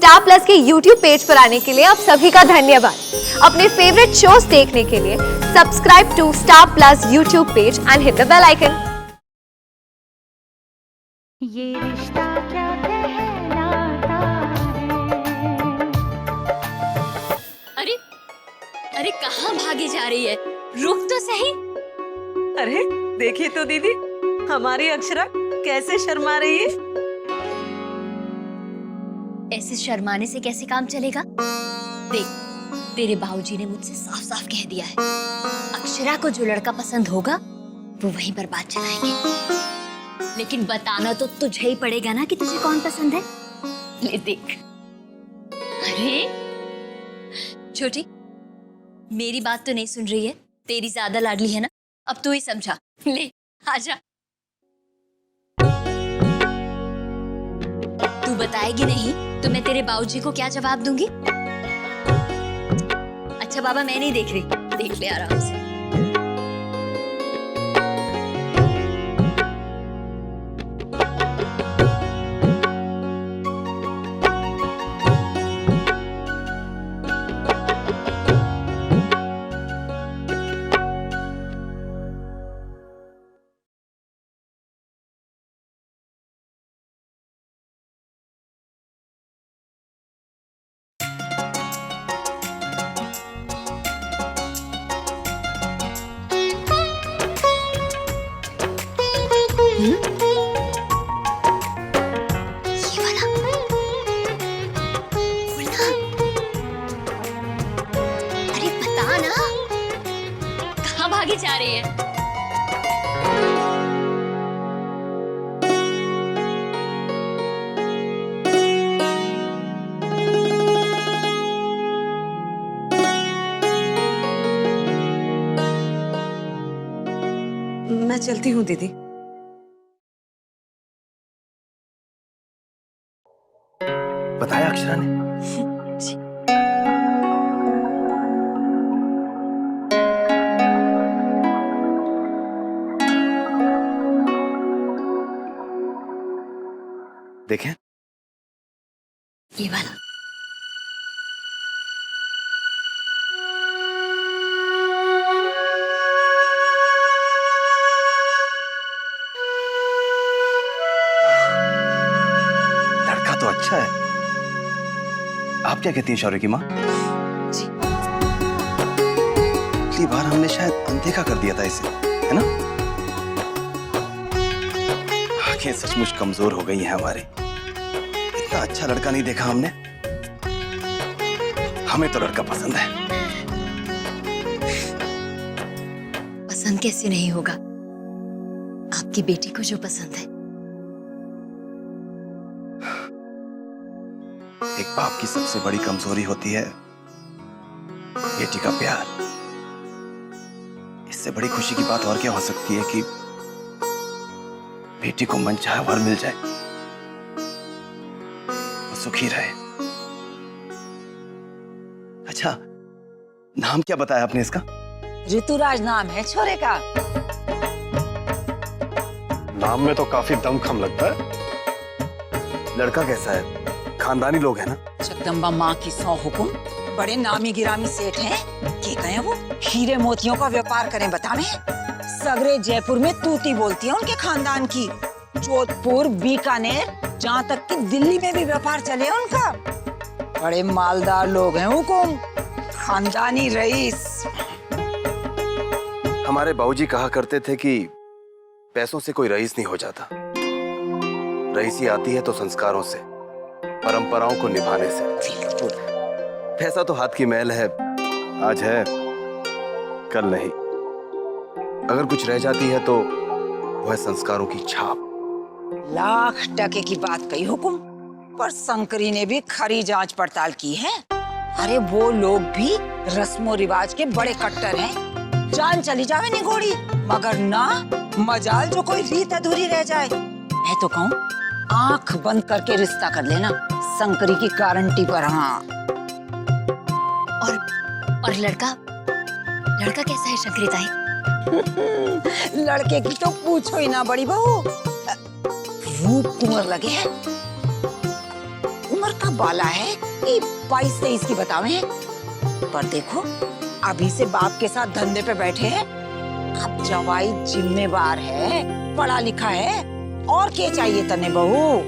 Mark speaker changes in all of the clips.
Speaker 1: Star plus के YouTube page पर आने के लिए आप सभी का धन्यवाद। अपने फेवरेट शोज देखने के लिए subscribe to Star Plus YouTube page and hit the bell icon.
Speaker 2: ये रिश्ता क्या कहलाता है।
Speaker 3: अरे अरे कहाँ भागी जा रही है? रुक तो सही।
Speaker 4: अरे देखिए तो दीदी, हमारी अक्षरा कैसे शर्मा रही है।
Speaker 3: ऐसे शर्माने से कैसे काम चलेगा? देख, तेरे बाबूजी ने मुझसे साफ साफ कह दिया है, अक्षरा को जो लड़का पसंद होगा वो वहीं पर बात चलाएंगे। लेकिन बताना तो तुझे ही पड़ेगा ना कि तुझे कौन पसंद है। ले देख। अरे छोटी, मेरी बात तो नहीं सुन रही है, तेरी ज्यादा लाडली है ना, अब तू ही समझा। ले आजा। तू बताएगी नहीं तो मैं तेरे बाबूजी को क्या जवाब दूंगी? अच्छा बाबा, मैं नहीं देख रही, देख ले आराम से। ये वाला बोलना। अरे बता ना, कहाँ भागी जा रही है?
Speaker 4: मैं चलती हूँ दीदी।
Speaker 5: बताया अक्षरा ने? देखें
Speaker 3: ये वाला।
Speaker 5: लड़का तो अच्छा है। आप क्या कहती हैं शौर्य की माँ?
Speaker 4: जी।
Speaker 5: पिछली बार हमने शायद अनदेखा कर दिया था इसे, है ना? आंखें सचमुच कमजोर हो गई हैं हमारी। इतना अच्छा लड़का नहीं देखा हमने। हमें तो लड़का पसंद है।
Speaker 3: पसंद कैसे नहीं होगा? आपकी बेटी को जो पसंद है।
Speaker 5: एक बाप की सबसे बड़ी कमजोरी होती है बेटी का प्यार। इससे बड़ी खुशी की बात और क्या हो सकती है कि बेटी को मनचाहा वर मिल जाए, वो सुखी रहे। अच्छा, नाम क्या बताया आपने इसका?
Speaker 6: ऋतुराज नाम है छोरे का।
Speaker 5: नाम में तो काफी दमखम लगता है। लड़का कैसा है? खानदानी लोग हैं ना?
Speaker 6: जगदम्बा माँ की 100 हुकुम। बड़े नामी गिरामी सेठ हैं। के कहें वो हीरे मोतियों का व्यापार करें बतावे। सगरे जयपुर में तूती बोलती है उनके खानदान की। जोधपुर, बीकानेर, जहाँ तक कि दिल्ली में भी व्यापार चले उनका। बड़े मालदार लोग हैं हुकुम, खानदानी रईस।
Speaker 5: हमारे बाबूजी कहा करते थे कि पैसों से कोई रईस नहीं हो जाता। रईसी आती है तो संस्कारों से, परंपराओं को निभाने से। पैसा तो हाथ की मैल है, आज है कल नहीं। अगर कुछ रह जाती है तो वह संस्कारों की छाप।
Speaker 6: लाख टके की बात कही हुकुम, पर शंकरी ने भी खरी जांच पड़ताल की है। अरे वो लोग भी रस्मों रिवाज के बड़े कट्टर हैं। जान चली जावे निगोड़ी, मगर ना मजाल जो कोई रीत अधूरी रह जाए। मैं तो कहूँ आंख बंद करके रिश्ता कर लेना, शंकरी की गारंटी पर। हाँ।
Speaker 3: और लड़का कैसा है शंकरी ताई?
Speaker 6: लड़के की तो पूछो ही ना बड़ी बहू। रूप कुंवर लगे है, उम्र उम्र का बाला है कि 22-23 की बतावे। पर देखो अभी से बाप के साथ धंधे पे बैठे हैं। अब जवाई जिम्मेवार है, पढ़ा लिखा है, और क्या चाहिए तने बहू।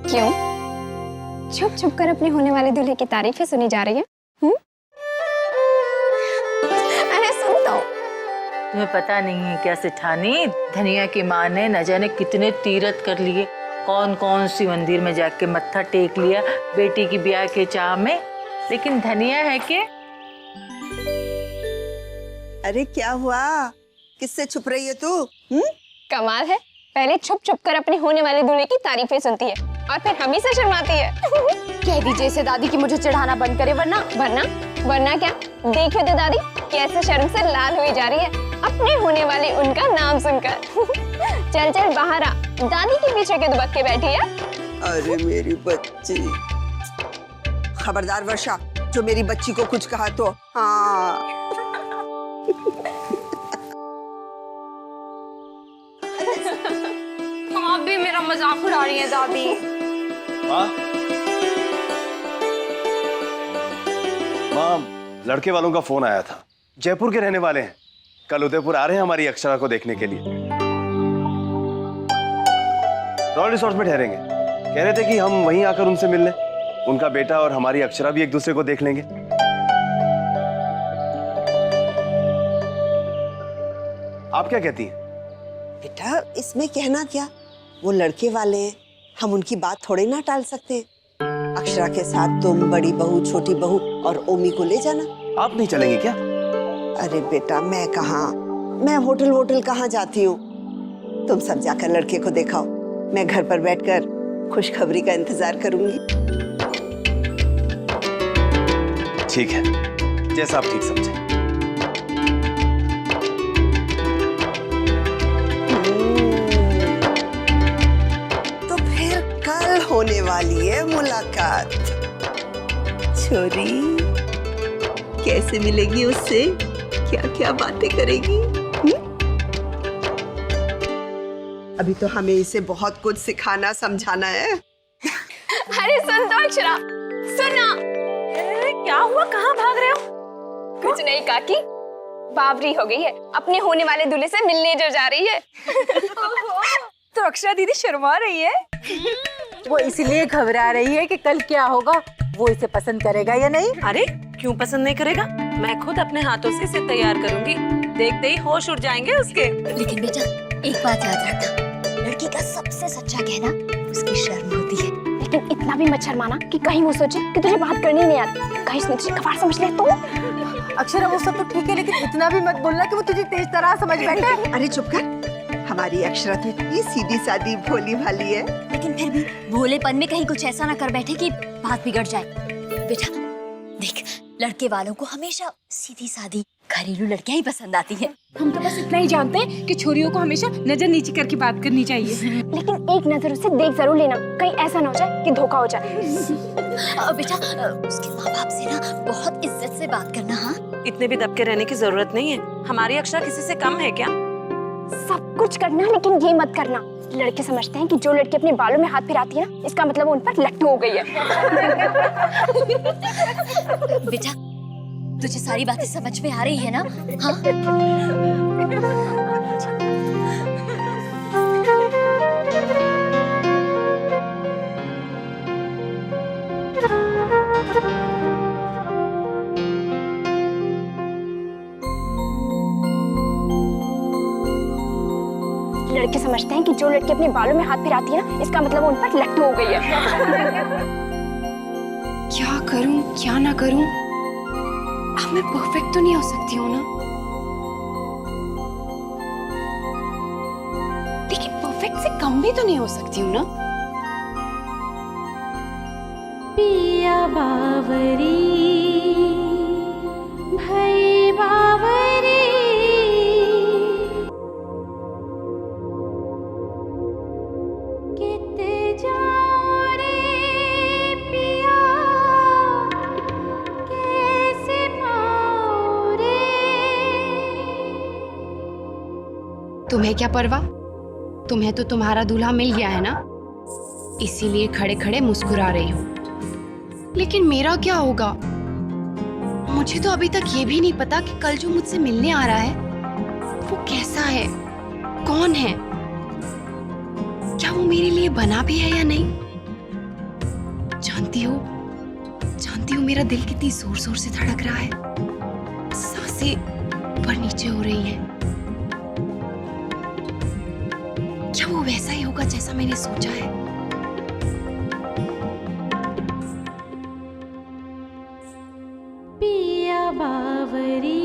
Speaker 7: क्यों छुप छुप कर अपने होने वाले दूल्हे की तारीफें सुनी जा रही है? अरे सुन तो।
Speaker 8: तुम्हें पता नहीं है क्या सेठानी, धनिया की माँ ने न जाने कितने तीरथ कर लिए, कौन कौन सी मंदिर में जाके मत्था टेक लिया बेटी की ब्याह के चाह में, लेकिन धनिया है कि
Speaker 9: अरे क्या हुआ, किससे छुप रही है तू?
Speaker 7: कमाल है, पहले छुप छुप कर अपने होने वाले दूल्हे की तारीफें सुनती है और फिर हम ही से शर्माती है।
Speaker 1: कह दीजिए इसे दादी कि मुझे चढ़ाना बंद करे, वरना
Speaker 7: वरना क्या? देखिए तो दादी कैसे शर्म से लाल हुई जा रही है अपने होने वाले उनका नाम सुनकर। चल चल बाहर आ, दादी के पीछे के दुबक के बैठी है।
Speaker 9: अरे मेरी बच्ची, खबरदार वर्षा, जो मेरी बच्ची को कुछ कहा तो। हाँ
Speaker 1: आप भी मेरा मजाक उड़ा रही है दादी।
Speaker 5: माँ, लड़के वालों का फोन आया था, जयपुर के रहने वाले हैं, कल उदयपुर आ रहे हैं हमारी अक्षरा को देखने के लिए। रॉयल रिसोर्ट में ठहरेंगे, कह रहे थे कि हम वहीं आकर उनसे मिल लें, उनका बेटा और हमारी अक्षरा भी एक दूसरे को देख लेंगे। आप क्या कहती हैं?
Speaker 9: बेटा इसमें कहना क्या, वो लड़के वाले हैं, हम उनकी बात थोड़े ना टाल सकते हैं। अक्षरा के साथ तुम, बड़ी बहू, छोटी बहू और ओमी को ले जाना।
Speaker 5: आप नहीं चलेंगे क्या?
Speaker 9: अरे बेटा मैं कहाँ, मैं होटल कहाँ जाती हूँ। तुम सब जाकर लड़के को दिखाओ, मैं घर पर बैठकर खुशखबरी का इंतजार करूंगी।
Speaker 5: ठीक है, जैसा आप ठीक समझे।
Speaker 9: तो फिर कल होने वाली है मुलाकात। छोरी कैसे मिलेगी उससे, क्या क्या बातें करेगी? अभी तो हमें इसे बहुत कुछ सिखाना समझाना है।
Speaker 7: अरे सुन तो अक्षरा, सुना।
Speaker 4: क्या हुआ, कहाँ भाग रहे हो?
Speaker 7: कुछ नहीं काकी, बावरी हो गई है, अपने होने वाले दूल्हे से मिलने जो जा रही है।
Speaker 4: तो अक्षरा दीदी शर्मा रही है।
Speaker 8: वो इसलिए घबरा रही है कि कल क्या होगा, वो इसे पसंद करेगा या नहीं।
Speaker 4: अरे क्यों पसंद नहीं करेगा, मैं खुद अपने हाथों से इसे तैयार करूंगी, देखते ही होश उड़ जाएंगे उसके।
Speaker 3: लेकिन बेटा एक बात याद रखना, लड़की का सबसे सच्चा कहना उसकी शर्म होती है।
Speaker 7: लेकिन इतना भी मत शर्माना कि कहीं वो सोचे कि तुझे बात करनी नहीं आती, कहीं उसने तुझे कबाड़ समझ ले तो।
Speaker 8: अक्षरा वो सब तो ठीक है, लेकिन इतना भी मत बोलना कि वो तुझे तेज तरह समझ बैठे।
Speaker 9: अरे चुप कर, हमारी अक्षरा तो इतनी सीधी सादी भोली भाली है।
Speaker 3: लेकिन फिर भी भोलेपन में कहीं कुछ ऐसा ना कर बैठे कि बात बिगड़ जाए। बेटा देख, लड़के वालों को हमेशा सीधी सादी घरेलू लड़कियां ही पसंद आती हैं।
Speaker 10: हम तो बस इतना ही जानते हैं कि छोरियों को हमेशा नजर नीचे करके बात करनी चाहिए।
Speaker 7: लेकिन एक नजर उसे देख जरूर लेना, कहीं ऐसा ना हो जाए कि धोखा हो जाए।
Speaker 3: बेटा उसके माँ बाप से ना बहुत इज्जत से बात करना। हाँ,
Speaker 4: इतने भी दबके रहने की जरूरत नहीं है, हमारी अक्षरा किसी से कम है क्या?
Speaker 7: सब कुछ करना, लेकिन ये मत करना, लड़के समझते हैं कि जो लड़की अपने बालों में हाथ फिराती है ना, इसका मतलब वो उन पर लट्टू हो गई है।
Speaker 3: बेटा तुझे सारी बातें समझ में आ रही है ना? हाँ?
Speaker 7: लड़के समझते हैं कि जो लड़की अपने बालों में हाथ फिराती है ना, इसका मतलब वो उन पर लट्टू हो गई है।
Speaker 10: क्या करूं क्या ना करूं, अब मैं परफेक्ट तो नहीं हो सकती हूँ ना, लेकिन परफेक्ट से कम भी तो नहीं हो सकती हूँ ना। पिया बावरी भाई बावरी, किते जाओ रे पिया, कैसे पाओ रे तुम्हें क्या परवाह? तुम्हें तो तुम्हारा दूल्हा मिल गया है ना, इसीलिए खड़े खड़े मुस्कुरा रही हो। लेकिन मेरा क्या होगा? मुझे तो अभी तक ये भी नहीं पता कि कल जो मुझसे मिलने आ रहा है वो कैसा है, कौन है, क्या वो मेरे लिए बना भी है या नहीं। जानती हो मेरा दिल कितनी जोर जोर से धड़क रहा है, सांसें ऊपर नीचे हो रही हैं। क्या वो वैसा ही होगा जैसा मैंने सोचा है?
Speaker 2: पिया बावरी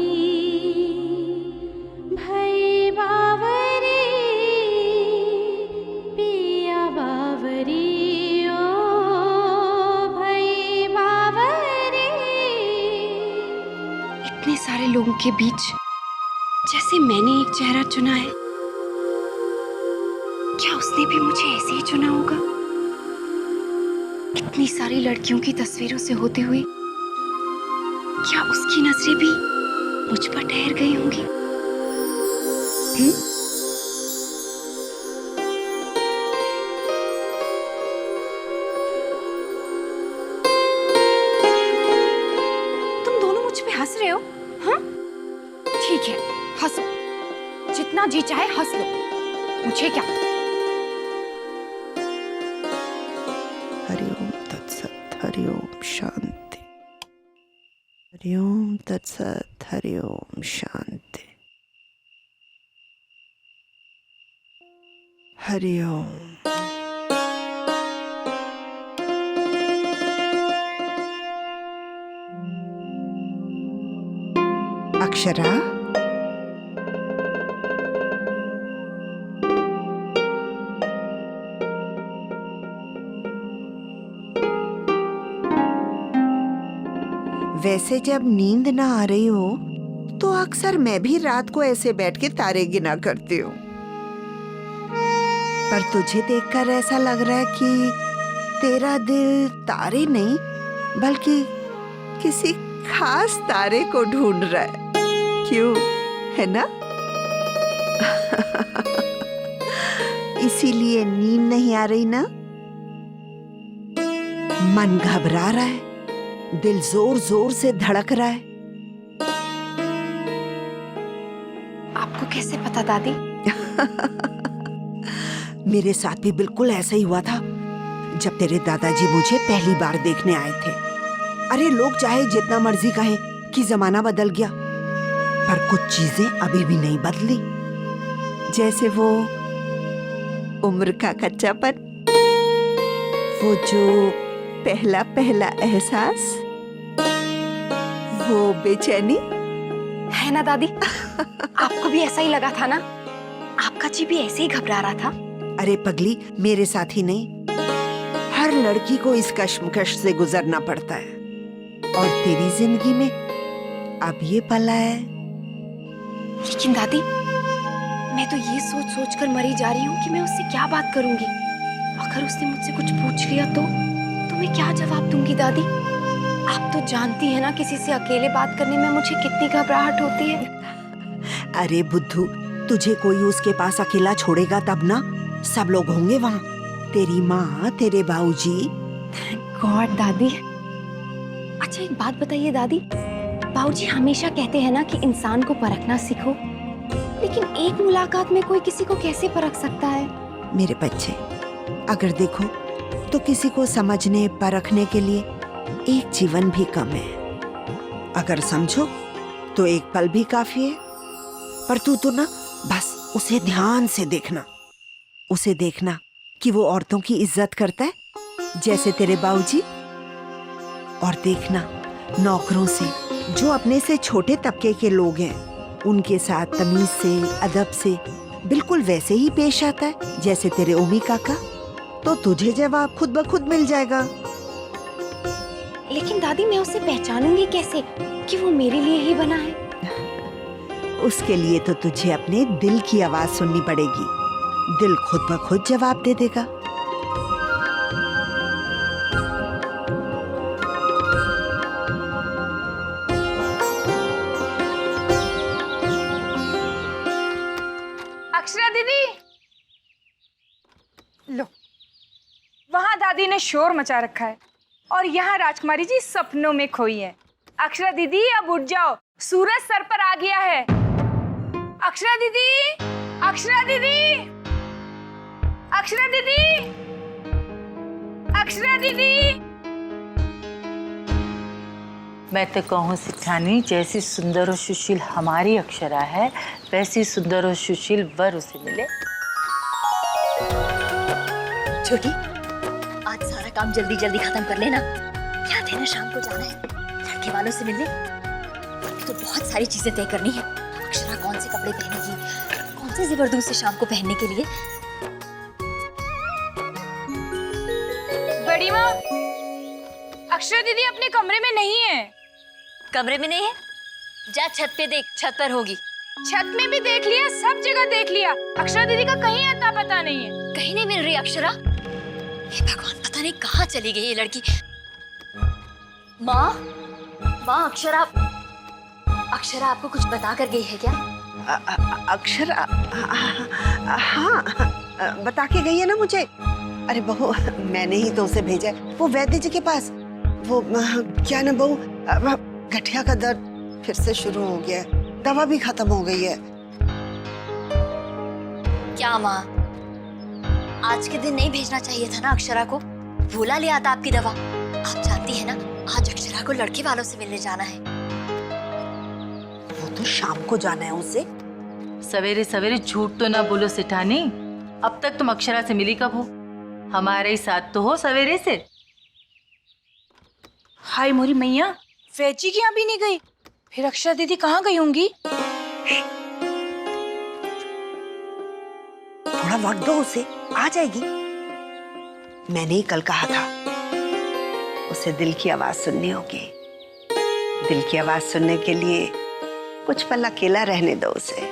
Speaker 2: भई बावरी, पिया बावरी ओ भई बावरी।
Speaker 10: इतने सारे लोगों के बीच जैसे मैंने एक चेहरा चुना है, क्या उसने भी मुझे ऐसे ही चुना होगा? इतनी सारी लड़कियों की तस्वीरों से होते हुए क्या उसकी नजरें भी मुझ पर ठहर गई होंगी? तुम दोनों मुझ पे हंस रहे हो? हाँ, ठीक है, हंसो, जितना जी चाहे हंस लो, मुझे क्या।
Speaker 9: हरिओम तत्सत, हरिओम शांति। हरिओम तत्सत, हरिओम शांति। हरिओम। अक्षरा, वैसे जब नींद ना आ रही हो तो अक्सर मैं भी रात को ऐसे बैठ के तारे गिना करती हूँ, पर तुझे देखकर ऐसा लग रहा है कि तेरा दिल तारे नहीं बल्कि किसी खास तारे को ढूंढ रहा है। क्यों, है ना? इसीलिए नींद नहीं आ रही ना? मन घबरा रहा है, दिल जोर जोर से धड़क रहा है।
Speaker 10: आपको कैसे पता दादी?
Speaker 9: मेरे साथ भी बिल्कुल ऐसा ही हुआ था जब तेरे दादाजी मुझे पहली बार देखने आए थे। अरे लोग चाहे जितना मर्जी कहें कि जमाना बदल गया, पर कुछ चीजें अभी भी नहीं बदली। जैसे वो उम्र का कच्चापन, वो जो पहला पहला एहसास, वो बेचैनी।
Speaker 10: है ना दादी? आपको भी ऐसा ही लगा था ना? आपका जी भी ऐसे ही घबरा रहा था।
Speaker 9: अरे पगली, मेरे साथ ही नहीं, हर लड़की को इस कश्मकश से गुजरना पड़ता है, और तेरी जिंदगी में अब ये पल है।
Speaker 10: लेकिन दादी, मैं तो ये सोच सोच कर मरी जा रही हूँ कि मैं उससे क्या बात करूंगी। अगर उसने मुझसे कुछ पूछ लिया तो मैं क्या जवाब दूंगी दादी? आप तो जानती है ना किसी से अकेले बात करने में मुझे कितनी घबराहट होती है।
Speaker 9: अरे बुद्धू, तुझे कोई उसके पास अकेला छोड़ेगा तब ना, सब लोग होंगे वहाँ, तेरी माँ, तेरे बाबूजी।
Speaker 10: थैंक गॉड दादी। अच्छा एक बात बताइए दादी, बाबूजी हमेशा कहते हैं ना कि इंसान को परखना सीखो, लेकिन एक मुलाकात में कोई किसी को कैसे परख सकता है?
Speaker 9: मेरे बच्चे, अगर देखो तो किसी को समझने परखने के लिए एक जीवन भी कम है, अगर समझो तो एक पल भी काफी है। पर तू तो ना बस उसे ध्यान से देखना, उसे देखना कि वो औरतों की इज्जत करता है जैसे तेरे बाबूजी, और देखना नौकरों से, जो अपने से छोटे तबके के लोग हैं, उनके साथ तमीज से, अदब से बिल्कुल वैसे ही पेश आता है जैसे तेरे ओमी काका। तो तुझे जवाब खुद ब खुद मिल जाएगा।
Speaker 10: लेकिन दादी, मैं उसे पहचानूंगी कैसे कि वो मेरे लिए ही बना है?
Speaker 9: उसके लिए तो तुझे अपने दिल की आवाज सुननी पड़ेगी, दिल खुद ब खुद जवाब दे देगा।
Speaker 11: अक्षरा दीदी, लो, वहां दादी ने शोर मचा रखा है और यहाँ राजकुमारी जी सपनों में खोई है। अक्षरा दीदी अब उठ जाओ, सूरज सर पर आ गया है। अक्षरा दीदी, अक्षरा दीदी, अक्षरा दीदी, अक्षरा दीदी।
Speaker 8: मैं तो कहूँ सिठानी, जैसी सुंदर और सुशील हमारी अक्षरा है, वैसी सुंदर और सुशील वर उसे मिले।
Speaker 3: छोटी, आज सारा काम जल्दी जल्दी खत्म कर लेना। याद है ना शाम को जाना है लड़के वालों से मिलने। अभी तो बहुत सारी चीजें तय करनी है। अक्षरा कौन से कपड़े पहनेगी, कौन से जेवर दूँ उसे शाम को पहनने के लिए।
Speaker 11: बड़ी माँ, अक्षरा दीदी अपने कमरे में नहीं है।
Speaker 3: कमरे में नहीं है? जा छत पे देख, छत पर होगी।
Speaker 11: छत में भी देख लिया, सब जगह देख लिया, अक्षरा दीदी का कहीं अता पता नहीं है।
Speaker 3: कहीं नहीं मिल रही अक्षरा। हे भगवान, पता नहीं कहाँ चली गई ये लड़की। माँ, माँ, अक्षरा आपको कुछ बता कर गई है क्या?
Speaker 9: अक्षरा, हाँ, बता के गई है ना मुझे। अरे बहू, मैंने ही तो उसे भेजा है वो वैद्य जी के पास। वो क्या ना बहू, गठिया का दर्द फिर से शुरू हो गया है, दवा भी खत्म हो गई है।
Speaker 3: क्या माँ, आज के दिन नहीं भेजना चाहिए था ना अक्षरा को? भूला ले आता आपकी दवा। आप जानती है ना, आज अक्षरा को लड़के वालों से मिलने जाना है।
Speaker 9: वो तो शाम को जाना है उसे।
Speaker 8: सवेरे सवेरे झूठ तो ना बोलो सिठानी। अब तक तुम अक्षरा से मिली कब हो? हमारे ही साथ तो हो सवेरे से।
Speaker 11: हाय मोरी मैया, फैची की यहाँ भी नहीं गई, फिर अक्षरा दीदी कहाँ गई होंगी?
Speaker 9: थोड़ा वक्त दो उसे, आ जाएगी। मैंने ही कल कहा था उसे दिल की आवाज सुननी होगी। दिल की आवाज सुनने के लिए कुछ पल अकेला रहने दो उसे।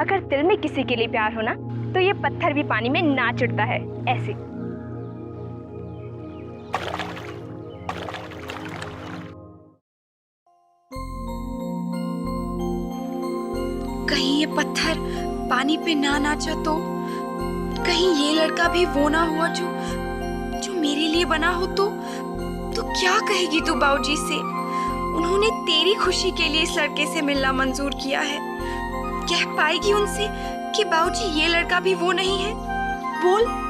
Speaker 7: अगर दिल में किसी के लिए प्यार हो ना, तो ये पत्थर भी पानी में नाच उठता है, ऐसे।
Speaker 10: कहीं ये पत्थर पानी पे ना नाचा तो? कहीं ये लड़का भी वो ना हुआ जो मेरे लिए बना हो तो क्या कहेगी तू बाबूजी से? उन्होंने तेरी खुशी के लिए इस लड़के से मिलना मंजूर किया है। कह पाएगी उनसे कि बाबूजी ये लड़का भी वो नहीं है? बोल।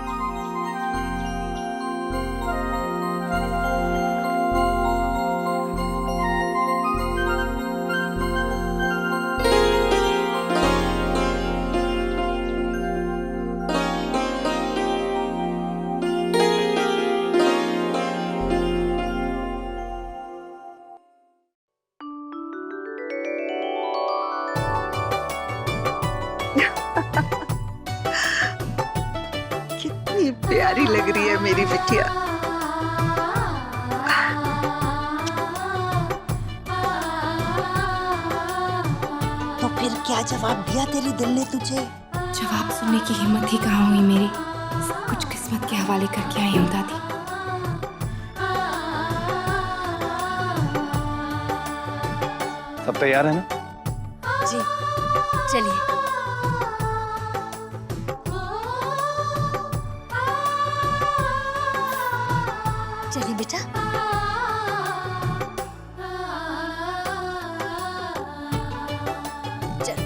Speaker 9: कितनी प्यारी लग रही है मेरी बिटिया। तो फिर क्या जवाब दिया तेरे दिल ने तुझे?
Speaker 10: जवाब सुनने की हिम्मत ही कहाँ हुई मेरी। सब कुछ किस्मत के हवाले करके आई हूँ दादी।
Speaker 5: सब तैयार है ना?
Speaker 3: जी, चलिए। चलिए बेटा। चल।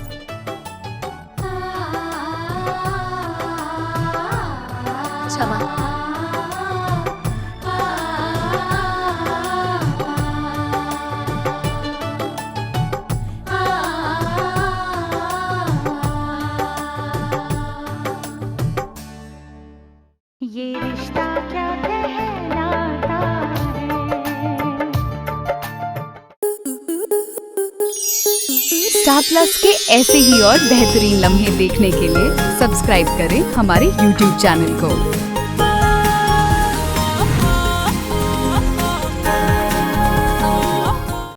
Speaker 3: क्षमा।
Speaker 2: ये रिश्ता क्या कहलाता है।
Speaker 12: स्टार प्लस के ऐसे ही और बेहतरीन लम्हे देखने के लिए सब्सक्राइब करें हमारे YouTube चैनल को।